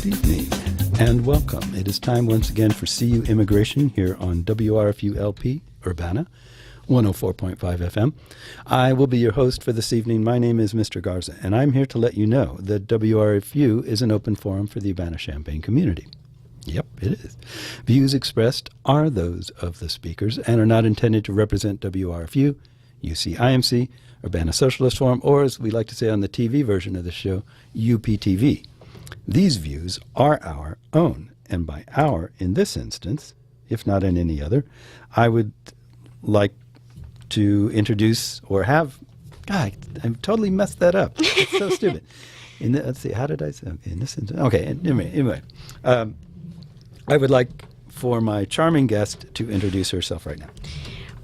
Good evening and welcome. It is time once again for CU Immigration here on WRFU LP Urbana 104.5 FM. I will be your host for this evening. My name is Mr. Garza, and I'm here to let you know that WRFU is an open forum for the Urbana-Champaign community. Yep, it is. Views expressed are those of the speakers and are not intended to represent WRFU, UCIMC, Urbana Socialist Forum, or as we like to say on the TV version of the show, UPTV. These views are our own, and by our, in this instance, if not in any other, I would like to introduce or have, God, I've totally messed that up. It's so stupid. Let's see, how did I say? In this instance, okay, anyway. I would like for my charming guest to introduce herself right now.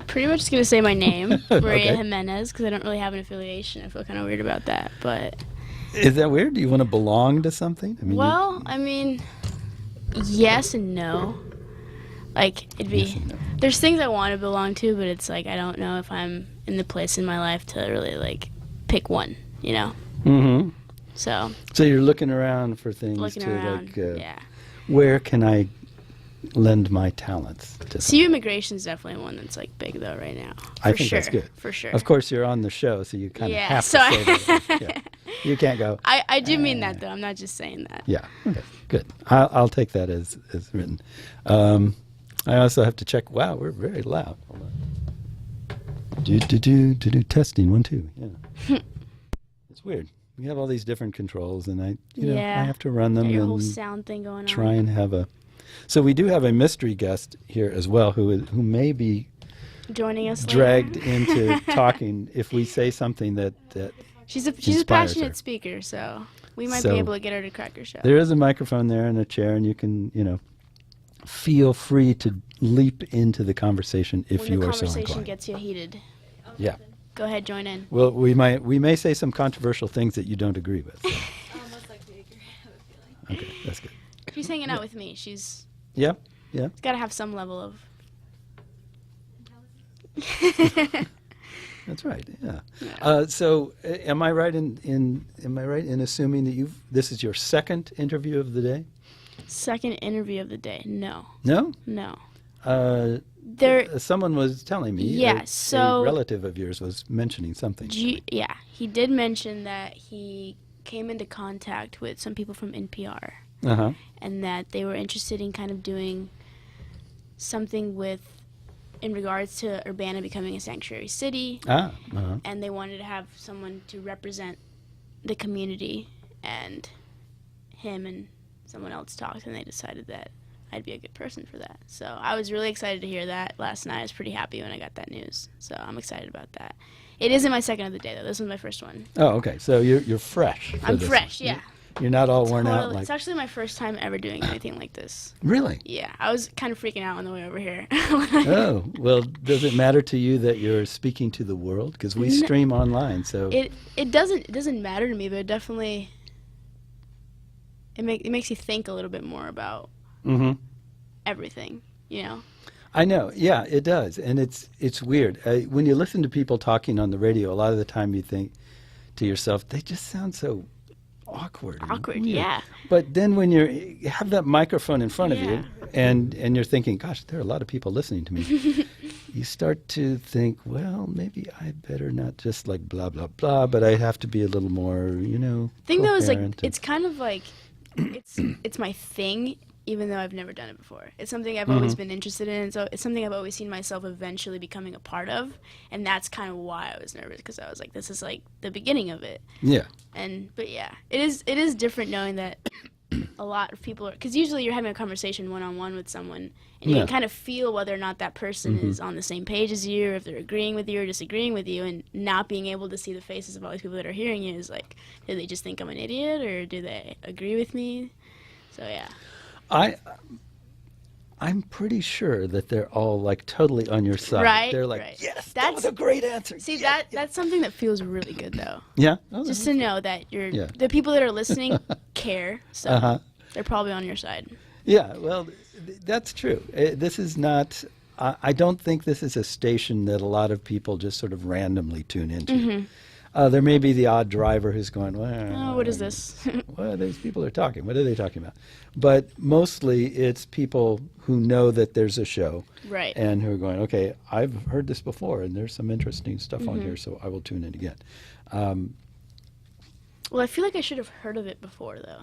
Pretty much just going to say my name, Maria Okay. Jimenez, because I don't really have an affiliation. I feel kind of weird about that, but... Is that weird? Do you want to belong to something? I mean, yes and no. Like, it'd be... Yes and no. There's things I want to belong to, but it's like, I don't know if I'm in the place in my life to really, like, pick one, you know? Mm-hmm. So you're looking around for things looking to, around, like, yeah. where can I lend my talents to? CU Immigration's definitely one that's, like, big, though, right now. I think that's good. For sure. Of course, you're on the show, so you kind of Yeah, have so to say that. Yeah. You can't go. I do mean that, though. I'm not just saying that. Yeah. Okay. Good. I'll take that as written. I also have to check. Wow, we're very loud. Hold on. Do testing 1 2. Yeah. It's weird. We have all these different controls, and I have to run them Got your and whole sound thing going on. try and have a. So we do have a mystery guest here as well, who may be Joining us dragged later. into talking if we say something that She's a inspires passionate her. speaker, so we might So, be able to get her to crack her show. there is a microphone there and a chair, and you can, feel free to leap into the conversation if when you the are so conversation inclined. gets you heated, Yeah. go ahead, join in. Well, we may say some controversial things that you don't agree with. So. Most likely agree, I have a feeling. Okay, that's good. She's hanging out with me. She's Yeah, yeah. got to have some level of. That's right. Yeah. So, am I right in assuming that this is your second interview of the day? Second interview of the day. No. No. There. Someone was telling me. Yeah, A so- relative of yours was mentioning something. Yeah, he did mention that he came into contact with some people from NPR, Uh-huh. and that they were interested in kind of doing something in regards to Urbana becoming a sanctuary city. Uh-huh. And they wanted to have someone to represent the community, and him and someone else talked, and they decided that I'd be a good person for that. So I was really excited to hear that last night. I was pretty happy when I got that news, so I'm excited about that. It isn't my second of the day, though. This was my first one. Oh, okay. So you're fresh. for I'm this fresh, one. yeah. You're not all worn out. Totally. Like It's actually my first time ever doing anything like this. really. Yeah, I was kind of freaking out on the way over here. Oh, well, does it matter to you that you're speaking to the world? Because we stream online, so... It doesn't matter to me, but it definitely it makes you think a little bit more about Mm-hmm. everything, you know. I know, yeah, it does. And it's weird. When you listen to people talking on the radio, a lot of the time you think to yourself, they just sound so awkward. and Awkward, weird. yeah. But then when you have that microphone in front of you, Yeah. and you're thinking, gosh, there are a lot of people listening to me, you start to think, well, maybe I better not just like blah, blah, blah, but I have to be a little more, Thing though is like coherent and- it's kind of like it's my thing, even though I've never done it before. It's something I've always been interested in, so it's something I've always seen myself eventually becoming a part of, and that's kind of why I was nervous, because I was like, this is like the beginning of it. Yeah. But yeah, it is different knowing that a lot of people are, because usually you're having a conversation one-on-one with someone, and you Yeah. can kind of feel whether or not that person is on the same page as you, or if they're agreeing with you or disagreeing with you, and not being able to see the faces of all these people that are hearing you is like, do they just think I'm an idiot, or do they agree with me? So yeah. I'm pretty sure that they're all like totally on your side. Right, They're like, right. yes, that That's- was a great answer. See, Yeah, that's something that feels really good, though. yeah. Oh, Just to know that Yeah. the people that are listening care, so Uh-huh. they're probably on your side. Yeah, well, that's true. This is not. I don't think this is a station that a lot of people just sort of randomly tune into. There may be the odd driver who's going, well, Oh, what is this? well, these people are talking. What are they talking about? But mostly it's people who know that there's a show Right. and who are going, okay, I've heard this before and there's some interesting stuff on Mm-hmm. here, so I will tune in again. Well, I feel like I should have heard of it before, though.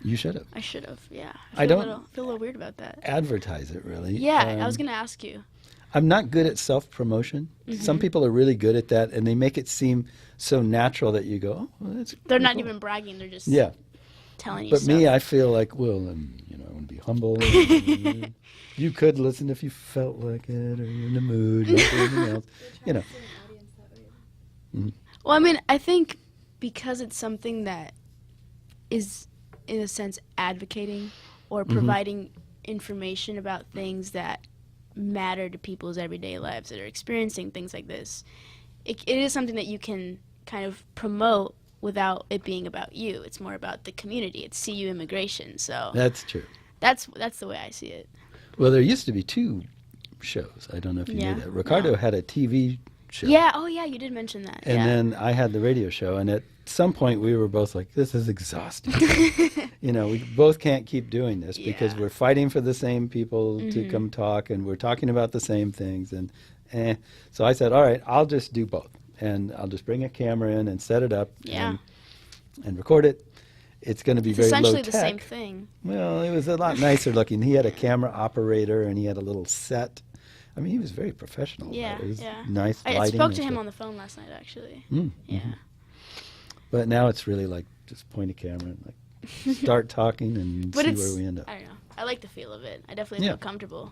You should have. I should have, yeah. I feel don't- feel a little weird about that. Advertise it, really. Yeah, I was going to ask you. I'm not good at self-promotion. Mm-hmm. Some people are really good at that, and they make it seem so natural that you go, oh, well, that's They're pretty not cool." even bragging. They're just Yeah. telling you But stuff. me, I feel like, well, I want to be humble. You could listen if you felt like it, or you're in the mood, or anything else. You know. An audience that way. Well, I mean, I think because it's something that is, in a sense, advocating or Mm-hmm. providing information about things that matter to people's everyday lives that are experiencing things like this, it is something that you can kind of promote without it being about you. It's more about the community. It's CU Immigration. So That's true. that's the way I see it. Well, there used to be 2 shows. I don't know if you Yeah. knew that. Ricardo No. had a TV show. Yeah. Oh, yeah. You did mention that. And yeah. then I had the radio show, and at some point we were both like, this is exhausting. We both can't keep doing this because Yeah. we're fighting for the same people to come talk, and we're talking about the same things. And so I said, all right, I'll just do both. And I'll just bring a camera in and set it up Yeah. and record it. It's going to be It's very essentially low the tech. same thing. Well, it was a lot nicer looking. He had a camera operator, and he had a little set. I mean, he was very professional. about Yeah. it. It was Yeah. nice I lighting. spoke and to him stuff. on the phone last night, actually. Mm, Yeah. mhm. But now it's really like just point a camera and like start talking and But see it's, where we end up. I don't know. I like the feel of it. I definitely Yeah. feel comfortable.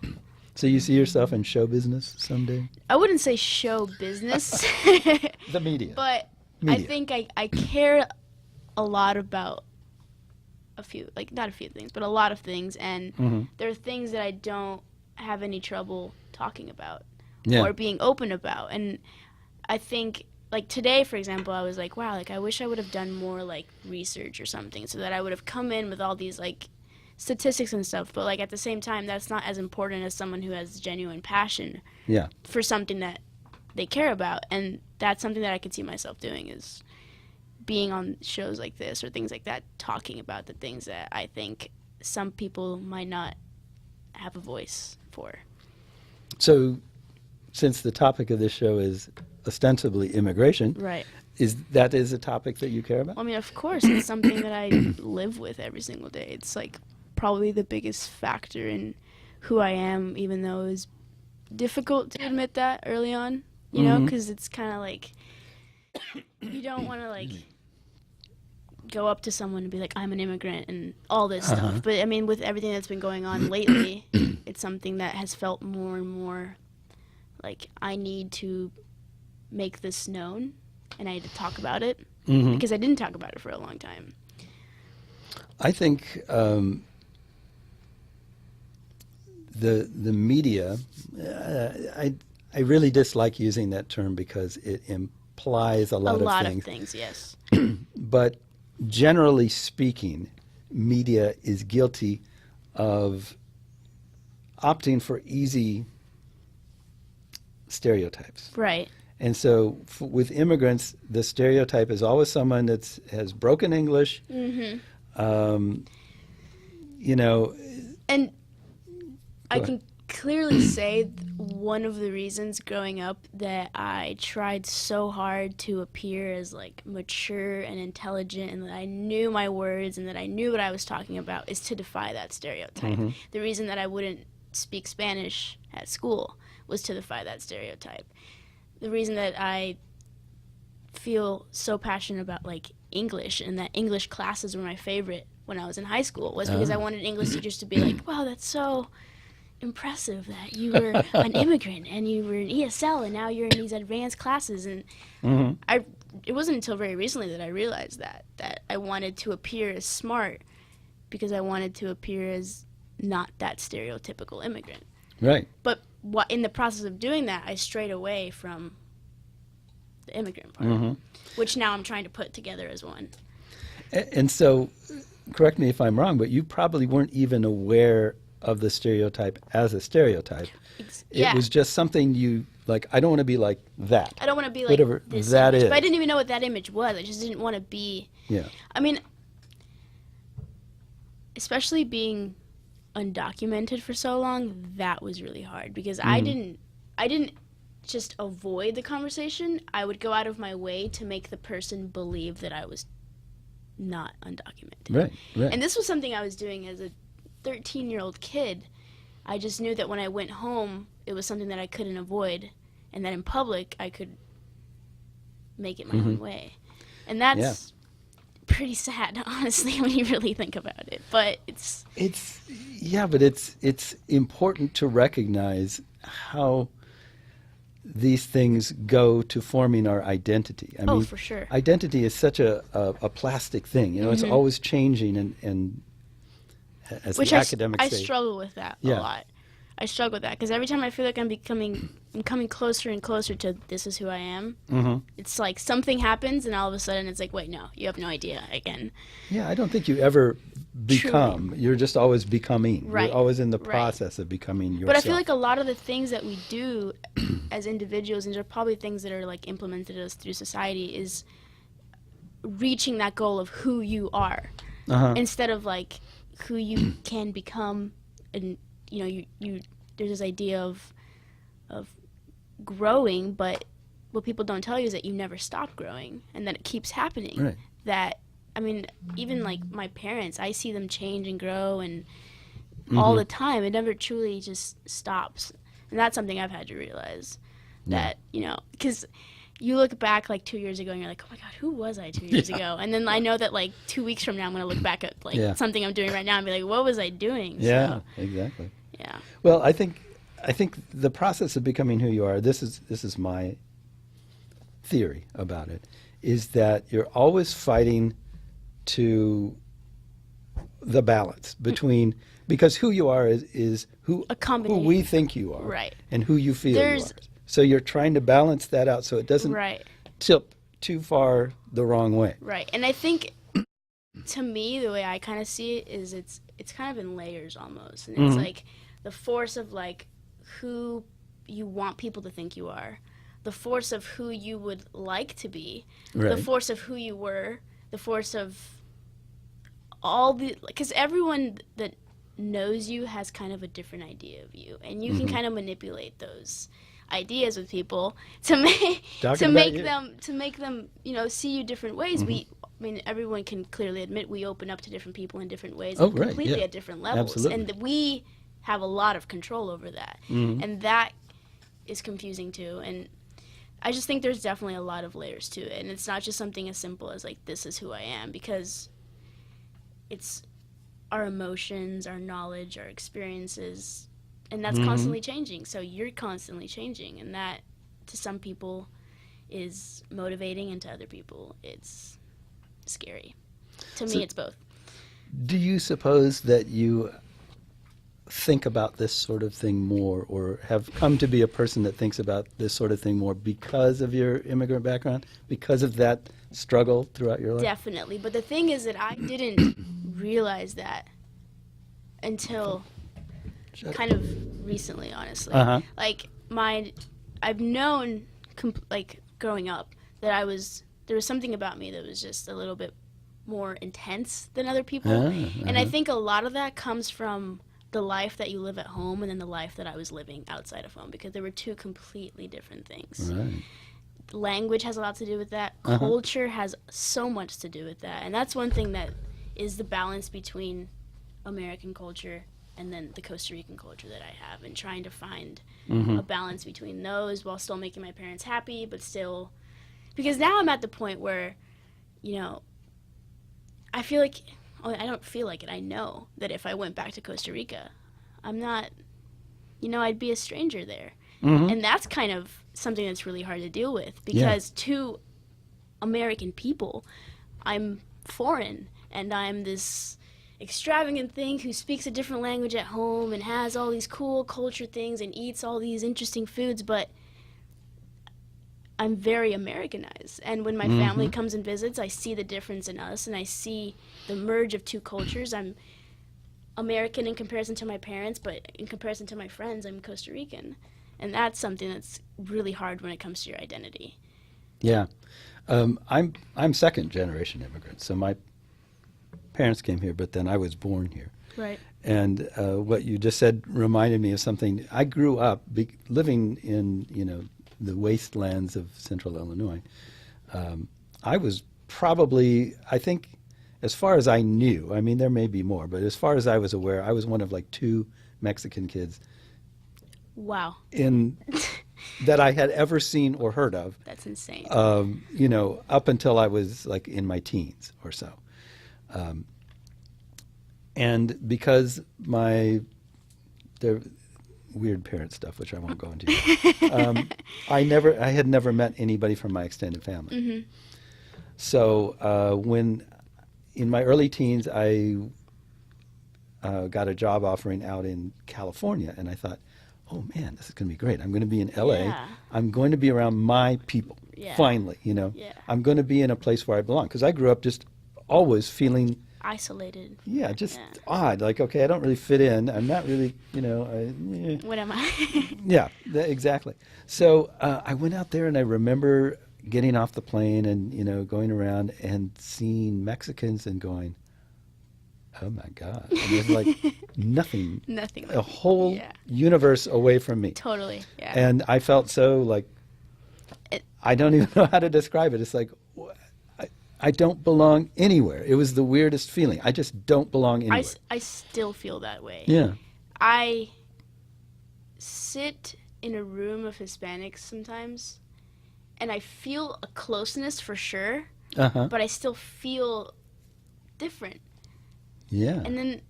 So you see yourself in show business someday? I wouldn't say show business, The media. but I Media. think I care a lot about a few, like not a few things, but a lot of things. And Mhm. there are things that I don't have any trouble talking about Yeah. or being open about. And I think, like today, for example, I was like, wow, like I wish I would have done more like research or something so that I would have come in with all these like statistics and stuff. But like at the same time, that's not as important as someone who has genuine passion Yeah. for something that they care about. And that's something that I could see myself doing, is being on shows like this or things like that, talking about the things that I think some people might not have a voice for. So since the topic of this show is ostensibly immigration, Right. is a topic that you care about? I mean, of course, it's something that I live with every single day. It's like probably the biggest factor in who I am, even though it was difficult to admit that early on, you know, Mhm. because it's kind of like you don't want to like go up to someone and be like, I'm an immigrant and all this Uh-huh. stuff. But I mean, with everything that's been going on lately, it's something that has felt more and more like I need to make this known and I need to talk about it Mhm. because I didn't talk about it for a long time. I think the media. I really dislike using that term because it implies a lot, Of things, yes. But generally speaking, media is guilty of opting for easy stereotypes. Right. And so with immigrants, the stereotype is always someone that has broken English. Mm-hmm. You know, And I Go can clearly say one of the reasons growing up that I tried so hard to appear as like mature and intelligent and that I knew my words and that I knew what I was talking about is to defy that stereotype. Mm-hmm. The reason that I wouldn't speak Spanish at school was to defy that stereotype. The reason that I feel so passionate about like English and that English classes were my favorite when I was in high school was because I wanted English teachers to be like, wow, that's so impressive that you were an immigrant and you were in ESL and now you're in these advanced classes. And it wasn't until very recently that I realized that I wanted to appear as smart because I wanted to appear as not that stereotypical immigrant. right. But in the process of doing that, I strayed away from the immigrant part, which now I'm trying to put together as one. And so, correct me if I'm wrong, but you probably weren't even aware of the stereotype as a stereotype. Yeah. It was just something you, like, I don't want to be like that. I don't want to be like Whatever this that image. is. But I didn't even know what that image was. I just didn't want to be. Yeah. I mean, especially being undocumented for so long, that was really hard because I didn't just avoid the conversation. I would go out of my way to make the person believe that I was not undocumented. Right, right. And this was something I was doing as a 13-year-old kid. I just knew that when I went home, it was something that I couldn't avoid, and that in public, I could make it my own way. And that's pretty sad, honestly, when you really think about it. But it's important to recognize how these things go to forming our identity. I mean, for sure. Identity is such a plastic thing. You know, it's always changing, and as Which the academics I say, struggle with that Yeah. a lot. I struggle with that because every time I feel like I'm coming closer and closer to this is who I am. It's like something happens and all of a sudden it's like, wait, no, you have no idea again. yeah, I don't think you ever become. You're just always becoming. Right, You're always in the right. process of becoming yourself. But I feel like a lot of the things that we do as individuals, and they're probably things that are like implemented us through society, is reaching that goal of who you are instead of like who you can become. And you know, you there's this idea of growing, but what people don't tell you is that you never stop growing and that it keeps happening. Right. That, I mean, even like my parents, I see them change and grow and all the time. It never truly just stops. And that's something I've had to realize that, you know, because you look back like 2 years ago and you're like, oh my God, who was I 2 years ago? And then I know that like 2 weeks from now I'm going to look back at like something I'm doing right now and be like, what was I doing? Yeah, So, exactly. yeah. Well, I think the process of becoming who you are, this is my theory about it, is that you're always fighting to the balance between, because who you are is who A combination. we think you are, Right. and who you feel There's- you are. So you're trying to balance that out so it doesn't Right. tip too far the wrong way. Right. And I think to me, the way I kind of see it is it's kind of in layers almost. And it's like the force of like who you want people to think you are, the force of who you would like to be, the Right. force of who you were, the force of all the, because everyone that knows you has kind of a different idea of you, and you can kind of manipulate those ideas with people to make Talking about you. to make them, you know, see you different ways. I mean, everyone can clearly admit we open up to different people in different ways, Oh, and right, completely yeah. at different levels, Absolutely. and we have a lot of control over that, and that is confusing too. And I just think there's definitely a lot of layers to it, and it's not just something as simple as like this is who I am, because it's our emotions, our knowledge, our experiences, and that's constantly changing. So you're constantly changing, and that to some people is motivating, and to other people it's scary. To So- me, it's both. Do you suppose that you think about this sort of thing more, or have come to be a person that thinks about this sort of thing more because of your immigrant background, because of that struggle throughout your life? Definitely. But the thing is that I didn't realize that until kind of recently, honestly. Uh-huh. Like I've known like growing up that there was something about me that was just a little bit more intense than other people. And I think a lot of that comes from the life that you live at home and then the life that I was living outside of home, because there were two completely different things. Right. Language has a lot to do with that. Culture has so much to do with that. And that's one thing that is the balance between American culture and then the Costa Rican culture that I have, and trying to find a balance between those while still making my parents happy, but still, because now I'm at the point where, you know, I feel like, I don't feel like it, I know that if I went back to Costa Rica, I'm not, you know, I'd be a stranger there. And that's kind of something that's really hard to deal with, because to American people, I'm foreign, and I'm this extravagant thing who speaks a different language at home and has all these cool culture things and eats all these interesting foods, but I'm very Americanized. And when my family comes and visits, I see the difference in us, and I see the merge of two cultures. American in comparison to my parents, but in comparison to my friends, I'm Costa Rican. And that's something that's really hard when it comes to your identity. Yeah. I'm second generation immigrant, so my parents came here, but then I was born here. Right. And what you just said reminded me of something. I grew up living in, the wastelands of central Illinois. I was probably, I think, as far as I knew, I mean, there may be more, but as far as I was aware, I was one of like 2 Mexican kids Wow. in that I had ever seen or heard of. That's insane. Up until I was like in my teens or so. And because the weird parent stuff, which I won't go into, I had never met anybody from my extended family. Mm-hmm. So when in my early teens, I got a job offering out in California, and I thought, oh man, this is going to be great. I'm going to be in LA. Yeah. I'm going to be around my people. Yeah. Finally, Yeah. I'm going to be in a place where I belong, because I grew up just always feeling Isolated. just Yeah. odd. Like, okay, I don't really fit in. I'm not really, What am I? yeah, exactly. So I went out there, and I remember getting off the plane and, going around and seeing Mexicans and going, oh my God. And there's like nothing, Nothing. a whole Yeah. universe away from me. Totally. Yeah. And I felt so like, I don't even know how to describe it. It's like, I don't belong anywhere. It was the weirdest feeling. I just don't belong anywhere. I still feel that way. Yeah. I sit in a room of Hispanics sometimes, and I feel a closeness for sure, Uh-huh. but I still feel different. Yeah. And then,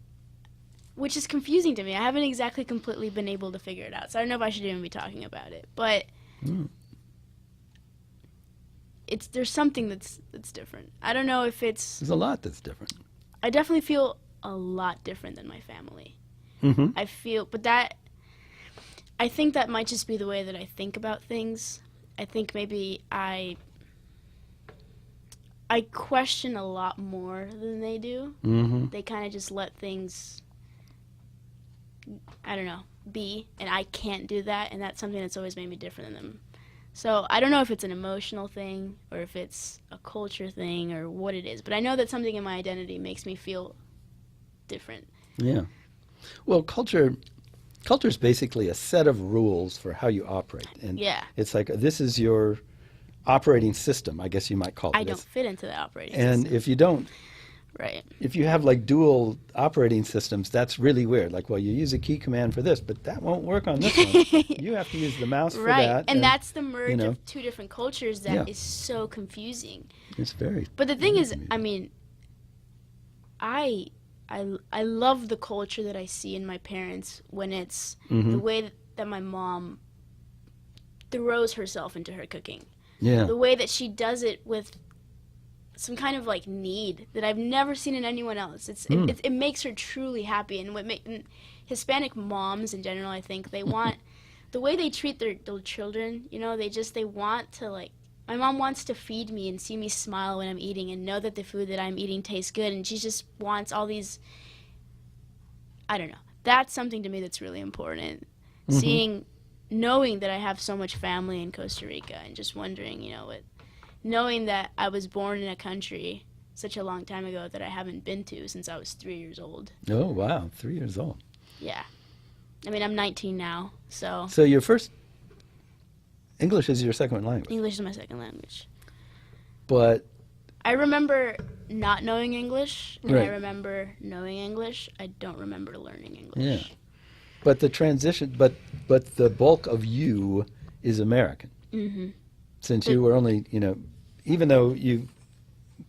which is confusing to me. I haven't exactly completely been able to figure it out. So I don't know if I should even be talking about it. But there's something that's different. I don't know if it's. There's a lot that's different. I definitely feel a lot different than my family. Mm-hmm. I think that might just be the way that I think about things. I think maybe I question a lot more than they do. Mm-hmm. They kind of just let things, I don't know, be, and I can't do that, and that's something that's always made me different than them. So I don't know if it's an emotional thing or if it's a culture thing or what it is, but I know that something in my identity makes me feel different. Yeah. Well, culture is basically a set of rules for how you operate. And Yeah. it's like, this is your operating system, I guess you might call it. I don't fit into the operating And system. if you don't, Right. if you have like dual operating systems, that's really weird. Like, well, you use a key command for this, but that won't work on this one. You have to use the mouse for Right. that. And that's the merge know. of two different cultures that is Yeah. so confusing. It's very. But the thing is, confusing. I mean, I love the culture that I see in my parents when it's the way that my mom throws herself into her cooking. Yeah. The way that she does it with some kind of like need that I've never seen in anyone else. It makes her truly happy. And and Hispanic moms in general, I think they want the way they treat their children. They want to like. My mom wants to feed me and see me smile when I'm eating and know that the food that I'm eating tastes good. And she just wants all these. I don't know. That's something to me that's really important. Knowing that I have so much family in Costa Rica and just wondering, knowing that I was born in a country such a long time ago that I haven't been to since I was 3 years old. Oh, wow. 3 years old. Yeah. I mean, I'm 19 now, so So your first English is your second language. English is my second language. But I remember not knowing English, and I Right. remember knowing English. I don't remember learning English. Yeah. But the transition, but the bulk of you is American. Mm-hmm. Since you were only, even though you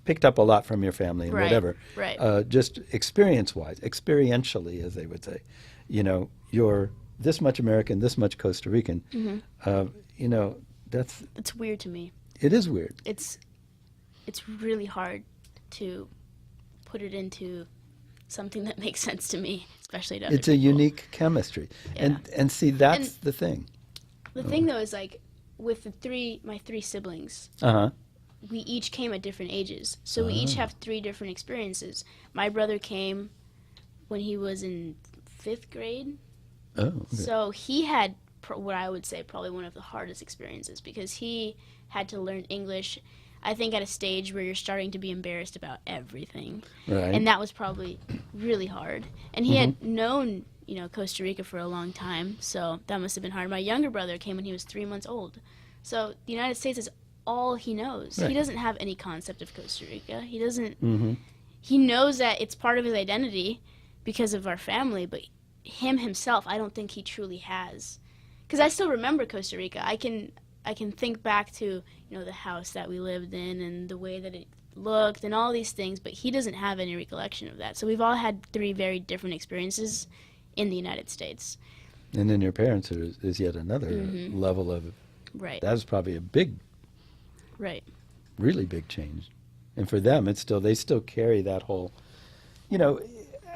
picked up a lot from your family and Right, whatever, right. just experience-wise, experientially, as they would say, you're this much American, this much Costa Rican. It's weird to me. It is weird. It's really hard to put it into something that makes sense to me, especially to other It's a people. unique chemistry. Yeah. And see, that's And- the thing. The thing though is like with my three siblings, Uh-huh. we each came at different ages. So we each have 3 different experiences. My brother came when he was in 5th grade. Oh, okay. So he had what I would say probably one of the hardest experiences because he had to learn English, I think, at a stage where you're starting to be embarrassed about everything. Right. And that was probably really hard. And he had known, Costa Rica for a long time, so that must have been hard. My younger brother came when he was 3 months old. So the United States is all he knows. Right. He doesn't have any concept of Costa Rica. He doesn't. Mm-hmm. He knows that it's part of his identity because of our family, but himself, I don't think he truly has. Because I still remember Costa Rica. I can think back to the house that we lived in and the way that it looked and all these things, but he doesn't have any recollection of that. So we've all had 3 very different experiences in the United States. And then your parents is yet another level of. Right. That was probably a big, Right. really big change. And for them, they still carry that whole,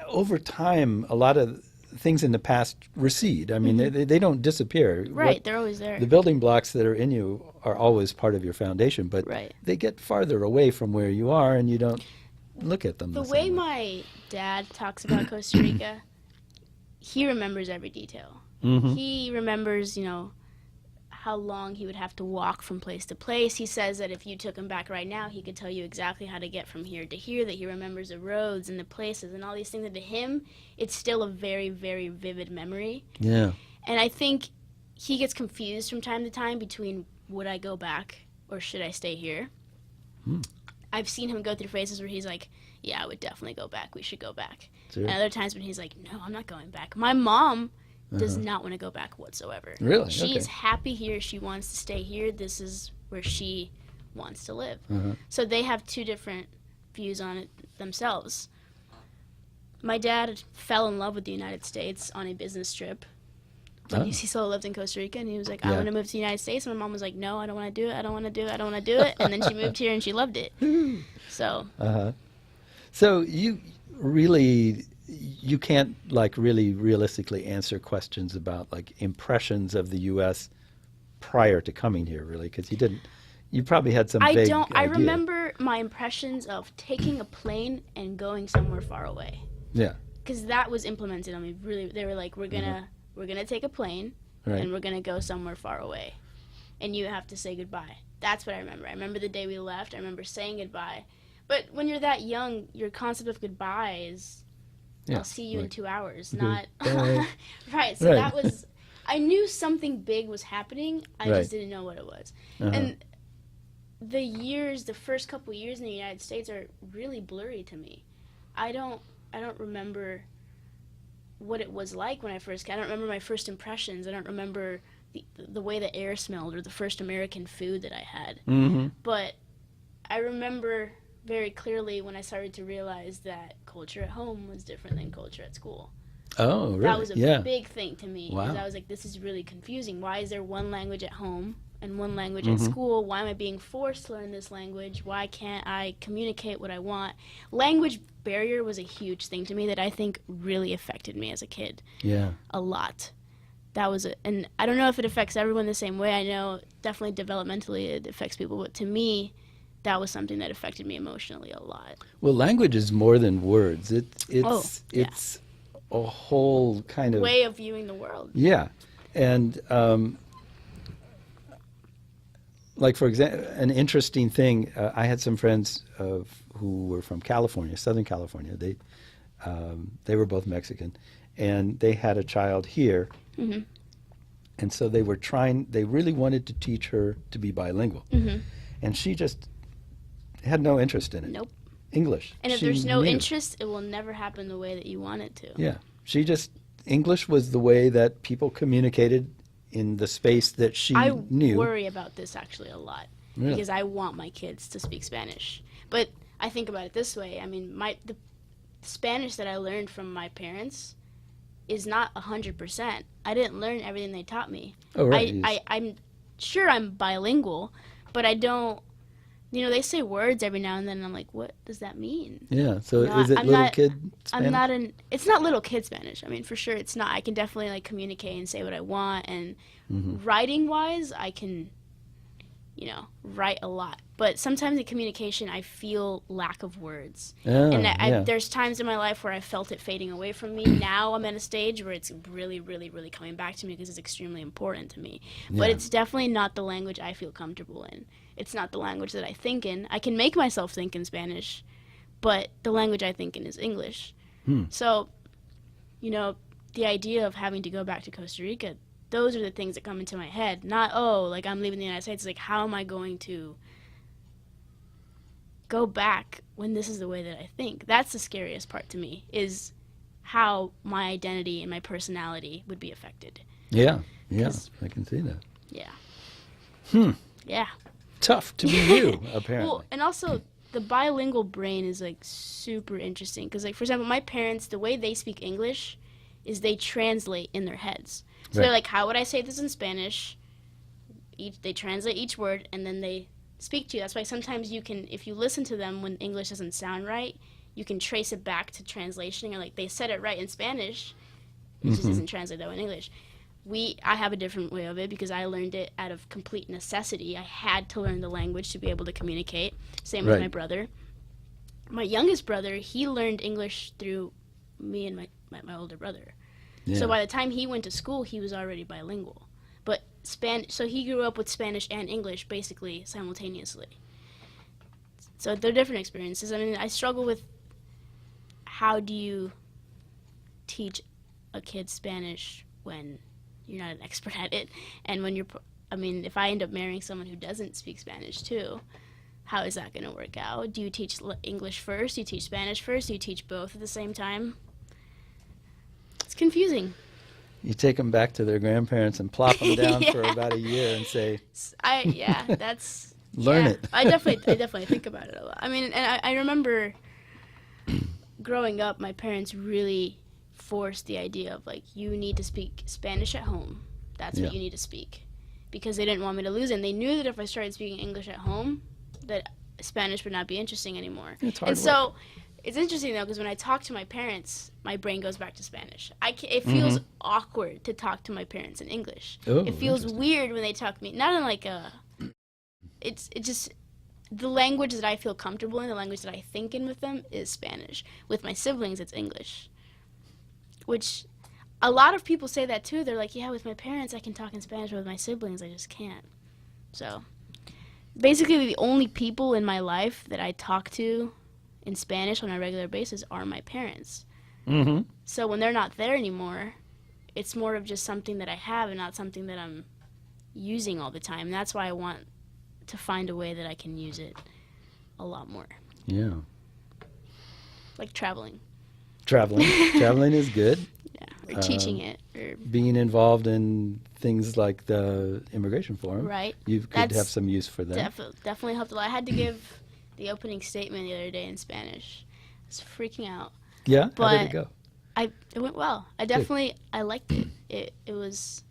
over time, a lot of things in the past recede. I mean, they don't disappear. Right. They're always there. The building blocks that are in you are always part of your foundation, but Right. they get farther away from where you are, and you don't look at them The the way same my dad talks about Costa Rica, he remembers every detail. Mhm. He remembers, how long he would have to walk from place to place. He says that if you took him back right now, he could tell you exactly how to get from here to here, that he remembers the roads and the places and all these things. And to him, it's still a very, very vivid memory. Yeah. And I think he gets confused from time to time between would I go back or should I stay here? I've seen him go through phases where he's like, yeah, I would definitely go back. We should go back. Sure. And other times when he's like, no, I'm not going back. My mom does not want to go back whatsoever. Really? She Okay. is happy here. She wants to stay here. This is where she wants to live. Uh-huh. So they have 2 different views on it themselves. My dad fell in love with the United States on a business trip. When Oh. he still lived in Costa Rica, and he was like, I Yeah. want to move to the United States. And my mom was like, no, I don't want to do it. I don't want to do it. I don't want to do it. And then she moved here, and she loved it. So, Uh-huh. So you can't really realistically answer questions about impressions of the U.S. prior to coming here, really, because you probably had some vague I idea. remember my impressions of taking a plane and going somewhere far away. Yeah, Because that was implemented on me. Really, they were like, we're gonna take a plane, right. and we're gonna go somewhere far away, and you have to say goodbye. That's what I remember. I remember the day we left. I remember saying goodbye. But when you're that young, your concept of goodbye is, Yeah, I'll see you in 2 hours, okay, not bye. right. So Right. that was, I knew something big was happening. I Right. just didn't know what it was. Uh-huh. And the first couple years in the United States are really blurry to me. I don't remember what it was like when I first came. I don't remember my first impressions. I don't remember the way the air smelled or the first American food that I had. Mm-hmm. But I remember very clearly when I started to realize that culture at home was different than culture at school. Oh, really? That was a yeah. big thing to me. Wow. Because I was like, this is really confusing. Why is there one language at home and one language Mm-hmm. at school? Why am I being forced to learn this language? Why can't I communicate what I want? Language barrier was a huge thing to me that I think really affected me as a kid Yeah. a lot. That was and I don't know if it affects everyone the same way. I know definitely developmentally it affects people, but to me, that was something that affected me emotionally a lot. Well, language is more than words. It's yeah. it's a whole kind of Way of viewing the world. Yeah, and for example, an interesting thing. I had some friends who were from California, Southern California. They were both Mexican, and they had a child here, Mm-hmm. and so they were trying. They really wanted to teach her to be bilingual, Mm-hmm. and she just had no interest in it. Nope. English. And if She there's no knew. interest, it will never happen the way that you want it to. Yeah, English was the way that people communicated in the space that she I knew. worry about this actually a lot Really? because I want my kids to speak Spanish. But I think about it this way. I mean, the Spanish that I learned from my parents is not 100%. I didn't learn everything they taught me. Oh, right. I'm sure I'm bilingual, but I don't. They say words every now and then, and I'm like, what does that mean? Yeah. So No, is it I'm little not- kid Spanish? I'm not it's not little kid Spanish. I mean, for sure it's not. I can definitely communicate and say what I want, and Mm-hmm. writing wise, I can, write a lot. But sometimes in communication, I feel lack of words. Oh, And yeah. there's times in my life where I felt it fading away from me. Now I'm at a stage where it's really, really, really coming back to me because it's extremely important to me. But Yeah. it's definitely not the language I feel comfortable in. It's not the language that I think in. I can make myself think in Spanish, but the language I think in is English. So, the idea of having to go back to Costa Rica, those are the things that come into my head. Not, like I'm leaving the United States. Like, how am I going to go back when this is the way that I think? That's the scariest part to me, is how my identity and my personality would be affected. Yeah, yeah, 'Cause- I can see that. Yeah. Yeah. Tough to be you, apparently. Well, and also the bilingual brain is like super interesting because, like, for example, my parents, the way they speak English is they translate in their heads. So Right. they're like, how would I say this in Spanish? They translate each word and then they speak to you. That's why sometimes you can, if you listen to them when English doesn't sound right, you can trace it back to translation. Or like they said it right in Spanish, it just isn't translated that way in English. I have a different way of it because I learned it out of complete necessity. I had to learn the language to be able to communicate. Same with Right. my brother. My youngest brother, he learned English through me and my older brother. Yeah. So by the time he went to school, he was already bilingual. But so he grew up with Spanish and English basically simultaneously. So they're different experiences. I mean, I struggle with how do you teach a kid Spanish when you're not an expert at it, and when if I end up marrying someone who doesn't speak Spanish too, how is that going to work out? Do you teach English first? Do you teach Spanish first? Do you teach both at the same time? It's confusing. You take them back to their grandparents and plop them down for Yeah. about a year and say, That's Learn yeah. it. I definitely think about it a lot. I mean, and I remember growing up, my parents really forced the idea of like, you need to speak Spanish at home. That's Yeah. what you need to speak, because they didn't want me to lose it. And they knew that if I started speaking English at home, that Spanish would not be interesting anymore. It's hard And work. so it's interesting though, because when I talk to my parents, my brain goes back to Spanish. It feels awkward to talk to my parents in English. Oh, It feels interesting. weird when they talk to me, not in like a. It's just the language that I feel comfortable in, the language that I think in with them is Spanish. With my siblings, it's English. Which a lot of people say that too. They're like, yeah, with my parents I can talk in Spanish, but with my siblings I just can't. So basically the only people in my life that I talk to in Spanish on a regular basis are my parents. mm-hmm. So when they're not there anymore, it's more of just something that I have and not something that I'm using all the time. And that's why I want to find a way that I can use it a lot more. Yeah. Like traveling. Traveling. Traveling is good. Yeah. Or teaching it. Or Being involved in things like the immigration forum, right. you could That's have some use for that. Definitely helped a lot. I had to give the opening statement the other day in Spanish. I was freaking out. Yeah? How did it But- go? It went well. I liked it. It was,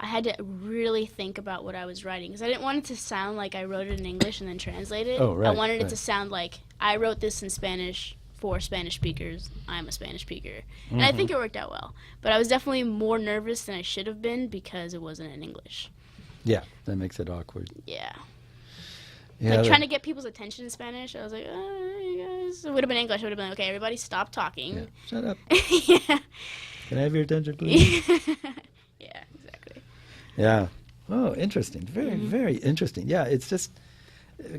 I had to really think about what I was writing because I didn't want it to sound like I wrote it in English and then translate it. Oh, right, I wanted it right. to sound like I wrote this in Spanish for Spanish speakers. I'm a Spanish speaker. And I think it worked out well. But I was definitely more nervous than I should have been because it wasn't in English. Yeah, that makes it awkward. Yeah. Yeah, Like trying to get people's attention in Spanish. I was like, you guys. It would have been English. I would have been like, okay, everybody stop talking. yeah. Shut up. Yeah. Can I have your attention, please? Yeah, exactly. Yeah. Oh, interesting. Very, Mm-hmm. very interesting. Yeah, it's just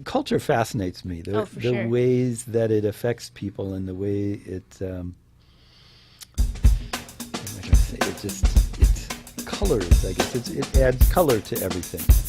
culture fascinates me. The, Oh, for the sure. ways that it affects people and the way it. What am I trying to say? It colors. I guess it adds color to everything.